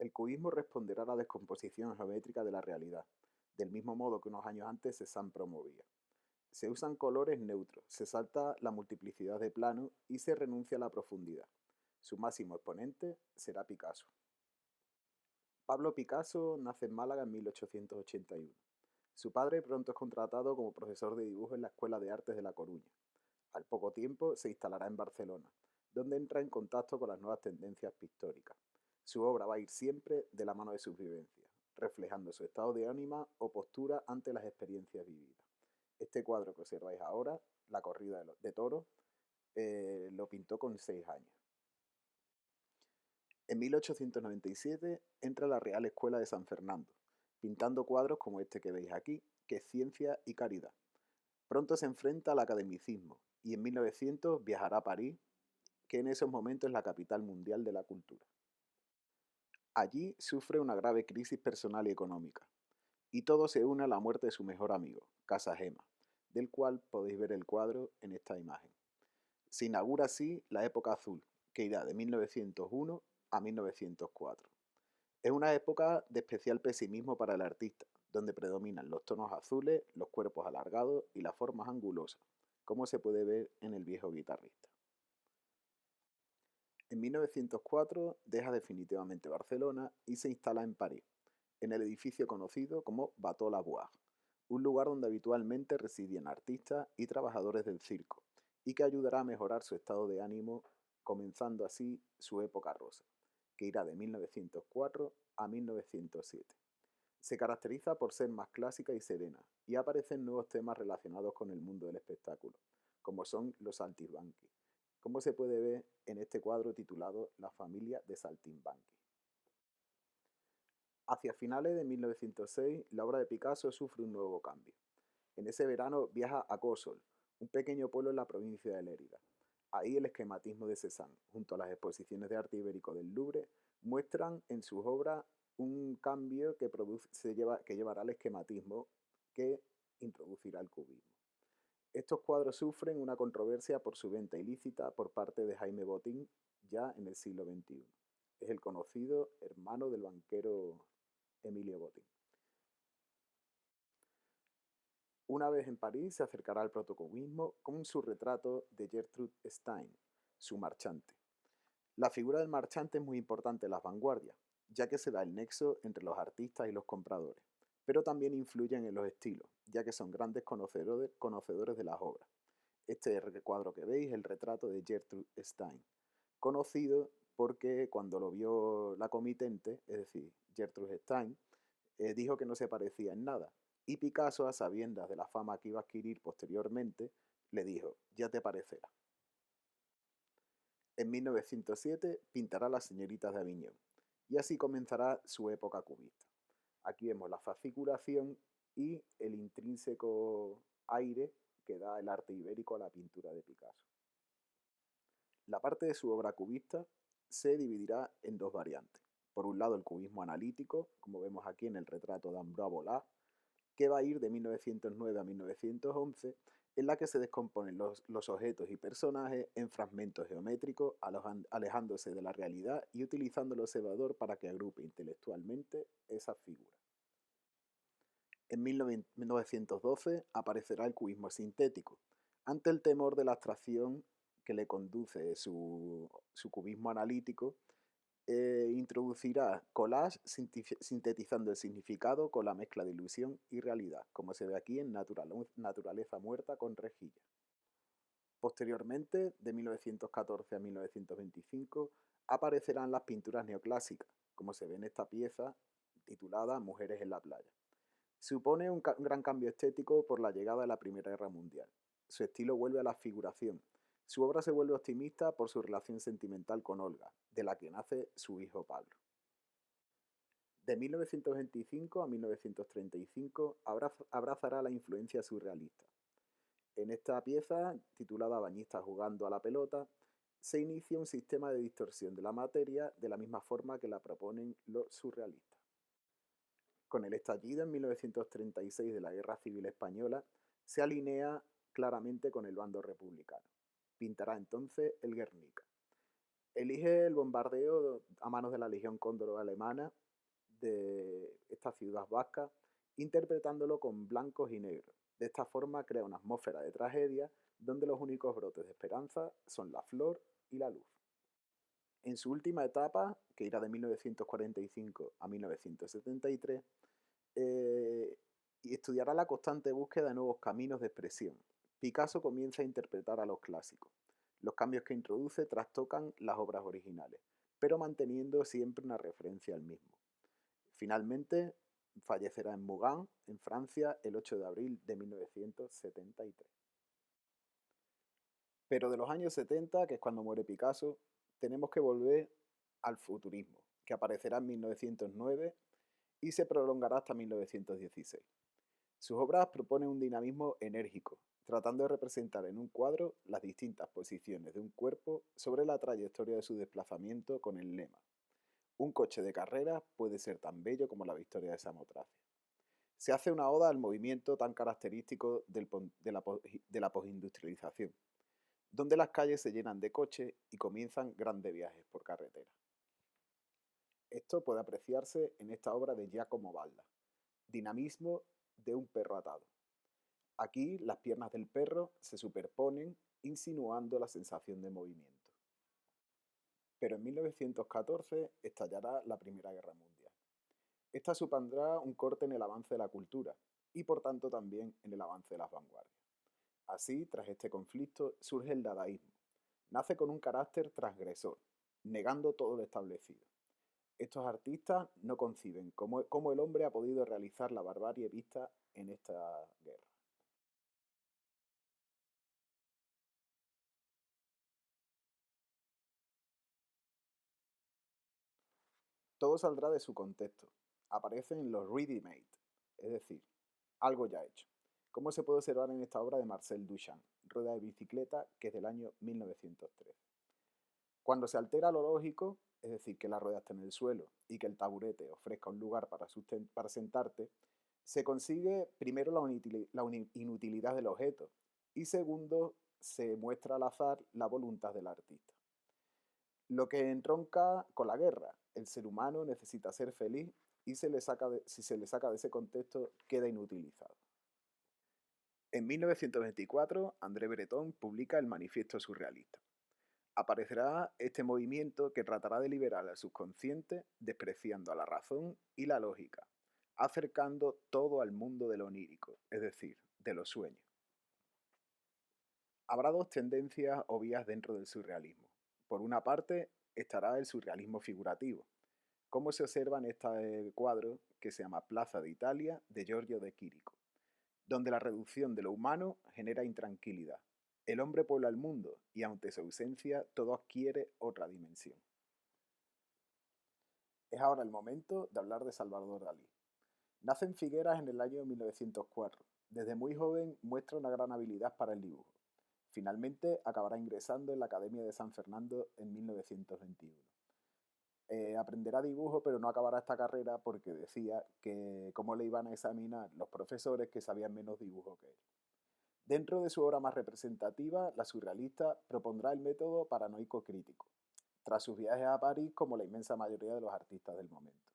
El cubismo responderá a la descomposición geométrica de la realidad, del mismo modo que unos años antes Cézanne promovía. Se usan colores neutros, se salta la multiplicidad de planos y se renuncia a la profundidad. Su máximo exponente será Picasso. Pablo Picasso nace en Málaga en 1881. Su padre pronto es contratado como profesor de dibujo en la Escuela de Artes de La Coruña. Al poco tiempo se instalará en Barcelona, donde entra en contacto con las nuevas tendencias pictóricas. Su obra va a ir siempre de la mano de sus vivencias, reflejando su estado de ánima o postura ante las experiencias vividas. Este cuadro que observáis ahora, La corrida de toros, lo pintó con 6 años. En 1897 entra a la Real Escuela de San Fernando, pintando cuadros como este que veis aquí, que es Ciencia y Caridad. Pronto se enfrenta al academicismo y en 1900 viajará a París, que en esos momentos es la capital mundial de la cultura. Allí sufre una grave crisis personal y económica, y todo se une a la muerte de su mejor amigo, Casa Gema, del cual podéis ver el cuadro en esta imagen. Se inaugura así la época azul, que irá de 1901 a 1904. Es una época de especial pesimismo para el artista, donde predominan los tonos azules, los cuerpos alargados y las formas angulosas, como se puede ver en el viejo guitarrista. En 1904 deja definitivamente Barcelona y se instala en París, en el edificio conocido como Bateau Lavoir, un lugar donde habitualmente residían artistas y trabajadores del circo, y que ayudará a mejorar su estado de ánimo, comenzando así su época rosa, que irá de 1904 a 1907. Se caracteriza por ser más clásica y serena, y aparecen nuevos temas relacionados con el mundo del espectáculo, como son los saltimbanquis, como se puede ver en este cuadro titulado La familia de Saltimbanqui. Hacia finales de 1906, la obra de Picasso sufre un nuevo cambio. En ese verano viaja a Gósol, un pequeño pueblo en la provincia de Lérida. Ahí el esquematismo de Cézanne, junto a las exposiciones de arte ibérico del Louvre, muestran en sus obras un cambio que llevará al esquematismo que introducirá el cubismo. Estos cuadros sufren una controversia por su venta ilícita por parte de Jaime Botín ya en el siglo XXI. Es el conocido hermano del banquero Emilio Botín. Una vez en París se acercará al protocubismo con su retrato de Gertrude Stein, su marchante. La figura del marchante es muy importante en las vanguardias, ya que se da el nexo entre los artistas y los compradores, pero también influyen en los estilos, ya que son grandes conocedores de las obras. Este cuadro que veis es el retrato de Gertrude Stein, conocido porque cuando lo vio la comitente, es decir, Gertrude Stein, dijo que no se parecía en nada. Y Picasso, a sabiendas de la fama que iba a adquirir posteriormente, le dijo, ya te parecerá. En 1907 pintará Las señoritas de Aviñón, y así comenzará su época cubista. Aquí vemos la fasciculación y el intrínseco aire que da el arte ibérico a la pintura de Picasso. La parte de su obra cubista se dividirá en dos variantes. Por un lado, el cubismo analítico, como vemos aquí en el retrato de Ambroise Vollard, que va a ir de 1909 a 1911, en la que se descomponen los objetos y personajes en fragmentos geométricos, alejándose de la realidad y utilizando el observador para que agrupe intelectualmente esas figuras. En 1912 aparecerá el cubismo sintético, ante el temor de la abstracción que le conduce su cubismo analítico. Introducirá collage sintetizando el significado con la mezcla de ilusión y realidad, como se ve aquí en Naturaleza muerta con rejilla. Posteriormente, de 1914 a 1925, aparecerán las pinturas neoclásicas, como se ve en esta pieza titulada Mujeres en la playa. Supone un gran cambio estético por la llegada de la Primera Guerra Mundial. Su estilo vuelve a la figuración. Su obra se vuelve optimista por su relación sentimental con Olga, de la que nace su hijo Pablo. De 1925 a 1935 abrazará la influencia surrealista. En esta pieza, titulada Bañistas jugando a la pelota, se inicia un sistema de distorsión de la materia de la misma forma que la proponen los surrealistas. Con el estallido en 1936 de la Guerra Civil Española, se alinea claramente con el bando republicano. Pintará entonces el Guernica. Elige el bombardeo a manos de la Legión Cóndor alemana de esta ciudad vasca, interpretándolo con blancos y negros. De esta forma crea una atmósfera de tragedia donde los únicos brotes de esperanza son la flor y la luz. En su última etapa, que irá de 1945 a 1973, eh, y estudiará la constante búsqueda de nuevos caminos de expresión. Picasso comienza a interpretar a los clásicos. Los cambios que introduce trastocan las obras originales, pero manteniendo siempre una referencia al mismo. Finalmente, fallecerá en Mougins, en Francia, el 8 de abril de 1973. Pero de los años 70, que es cuando muere Picasso, tenemos que volver al futurismo, que aparecerá en 1909 y se prolongará hasta 1916. Sus obras proponen un dinamismo enérgico, tratando de representar en un cuadro las distintas posiciones de un cuerpo sobre la trayectoria de su desplazamiento con el lema: un coche de carreras puede ser tan bello como la victoria de Samotracia. Se hace una oda al movimiento tan característico de la postindustrialización, donde las calles se llenan de coches y comienzan grandes viajes por carretera. Esto puede apreciarse en esta obra de Giacomo Balla, Dinamismo de un perro atado. Aquí las piernas del perro se superponen, insinuando la sensación de movimiento. Pero en 1914 estallará la Primera Guerra Mundial. Esta supondrá un corte en el avance de la cultura y por tanto también en el avance de las vanguardias. Así, tras este conflicto, surge el dadaísmo. Nace con un carácter transgresor, negando todo lo establecido. Estos artistas no conciben cómo el hombre ha podido realizar la barbarie vista en esta guerra. Todo saldrá de su contexto. Aparecen los ready-made, es decir, algo ya hecho, como se puede observar en esta obra de Marcel Duchamp, Rueda de bicicleta, que es del año 1903. Cuando se altera lo lógico, es decir, que la rueda esté en el suelo y que el taburete ofrezca un lugar para sentarte, se consigue primero la inutilidad del objeto y segundo, se muestra al azar la voluntad del artista. Lo que entronca con la guerra, el ser humano necesita ser feliz y si se le saca de ese contexto queda inutilizado. En 1924, André Breton publica el Manifiesto Surrealista. Aparecerá este movimiento que tratará de liberar al subconsciente, despreciando a la razón y la lógica, acercando todo al mundo de lo onírico, es decir, de los sueños. Habrá dos tendencias o vías dentro del surrealismo. Por una parte, estará el surrealismo figurativo, como se observa en este cuadro que se llama Plaza de Italia de Giorgio de Chirico, donde la reducción de lo humano genera intranquilidad. El hombre puebla el mundo y ante su ausencia todo adquiere otra dimensión. Es ahora el momento de hablar de Salvador Dalí. Nace en Figueras en el año 1904. Desde muy joven muestra una gran habilidad para el dibujo. Finalmente acabará ingresando en la Academia de San Fernando en 1921. Aprenderá dibujo, pero no acabará esta carrera porque decía que cómo le iban a examinar los profesores que sabían menos dibujo que él. Dentro de su obra más representativa, la surrealista propondrá el método paranoico crítico, tras sus viajes a París como la inmensa mayoría de los artistas del momento.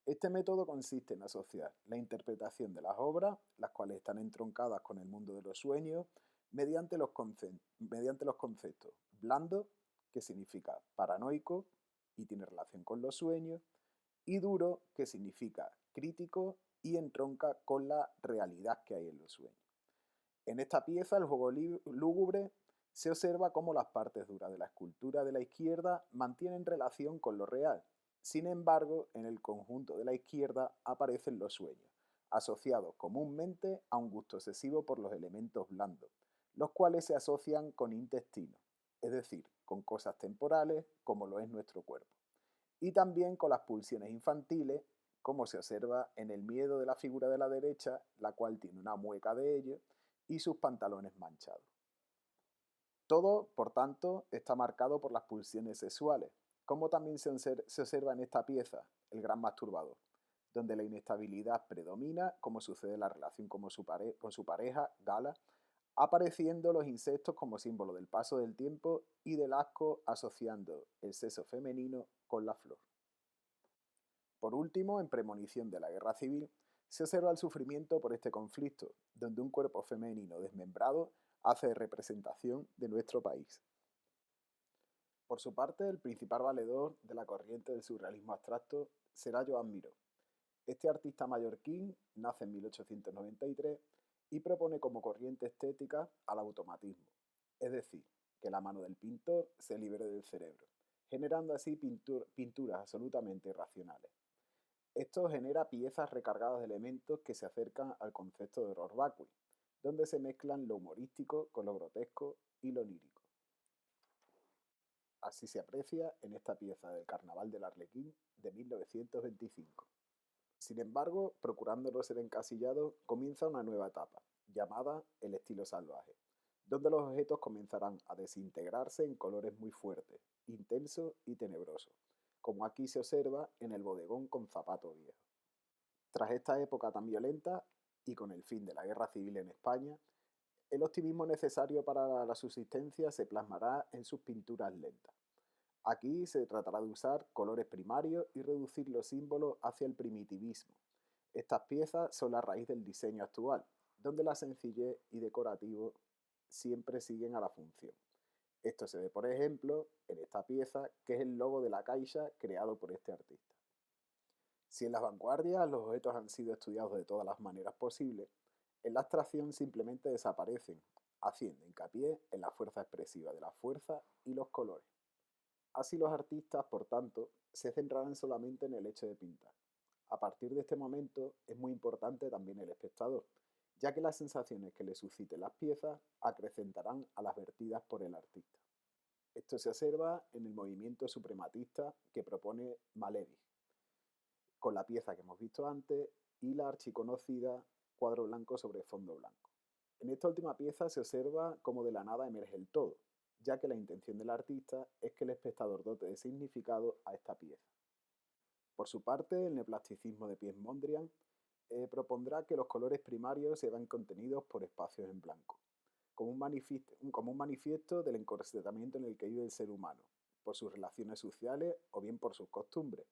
Este método consiste en asociar la interpretación de las obras, las cuales están entroncadas con el mundo de los sueños, mediante los conceptos blando, que significa paranoico y tiene relación con los sueños, y duro, que significa crítico y entronca con la realidad que hay en los sueños. En esta pieza, el juego lúgubre, se observa cómo las partes duras de la escultura de la izquierda mantienen relación con lo real. Sin embargo, en el conjunto de la izquierda aparecen los sueños, asociados comúnmente a un gusto excesivo por los elementos blandos, los cuales se asocian con intestino, es decir, con cosas temporales como lo es nuestro cuerpo, y también con las pulsiones infantiles, como se observa en el miedo de la figura de la derecha, la cual tiene una mueca de ello, y sus pantalones manchados. Todo, por tanto, está marcado por las pulsiones sexuales, como también se observa en esta pieza, El gran masturbador, donde la inestabilidad predomina, como sucede en la relación con su pareja, Gala, apareciendo los insectos como símbolo del paso del tiempo y del asco, asociando el sexo femenino con la flor. Por último, en premonición de la guerra civil, se observa el sufrimiento por este conflicto, donde un cuerpo femenino desmembrado hace de representación de nuestro país. Por su parte, el principal valedor de la corriente del surrealismo abstracto será Joan Miró. Este artista mallorquín nace en 1893 y propone como corriente estética al automatismo, es decir, que la mano del pintor se libere del cerebro, generando así pinturas absolutamente irracionales. Esto genera piezas recargadas de elementos que se acercan al concepto de horror vacui, donde se mezclan lo humorístico con lo grotesco y lo lírico. Así se aprecia en esta pieza del Carnaval del Arlequín de 1925. Sin embargo, procurando no ser encasillado, comienza una nueva etapa, llamada el estilo salvaje, donde los objetos comenzarán a desintegrarse en colores muy fuertes, intensos y tenebrosos, como aquí se observa en el bodegón con zapato viejo. Tras esta época tan violenta, y con el fin de la guerra civil en España, el optimismo necesario para la subsistencia se plasmará en sus pinturas lentas. Aquí se tratará de usar colores primarios y reducir los símbolos hacia el primitivismo. Estas piezas son la raíz del diseño actual, donde la sencillez y decorativo siempre siguen a la función. Esto se ve, por ejemplo, en esta pieza, que es el logo de la Caixa creado por este artista. Si en las vanguardias los objetos han sido estudiados de todas las maneras posibles, en la abstracción simplemente desaparecen, haciendo hincapié en la fuerza expresiva de la fuerza y los colores. Así los artistas, por tanto, se centrarán solamente en el hecho de pintar. A partir de este momento es muy importante también el espectador, ya que las sensaciones que le susciten las piezas acrecentarán a las vertidas por el artista. Esto se observa en el movimiento suprematista que propone Malevich, con la pieza que hemos visto antes y la archiconocida cuadro blanco sobre fondo blanco. En esta última pieza se observa cómo de la nada emerge el todo, ya que la intención del artista es que el espectador dote de significado a esta pieza. Por su parte, el neoplasticismo de Piers Mondrian propondrá que los colores primarios se vean contenidos por espacios en blanco, como un manifiesto del encorsetamiento en el que vive el ser humano, por sus relaciones sociales o bien por sus costumbres,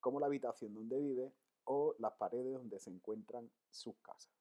como la habitación donde vive o las paredes donde se encuentran sus casas.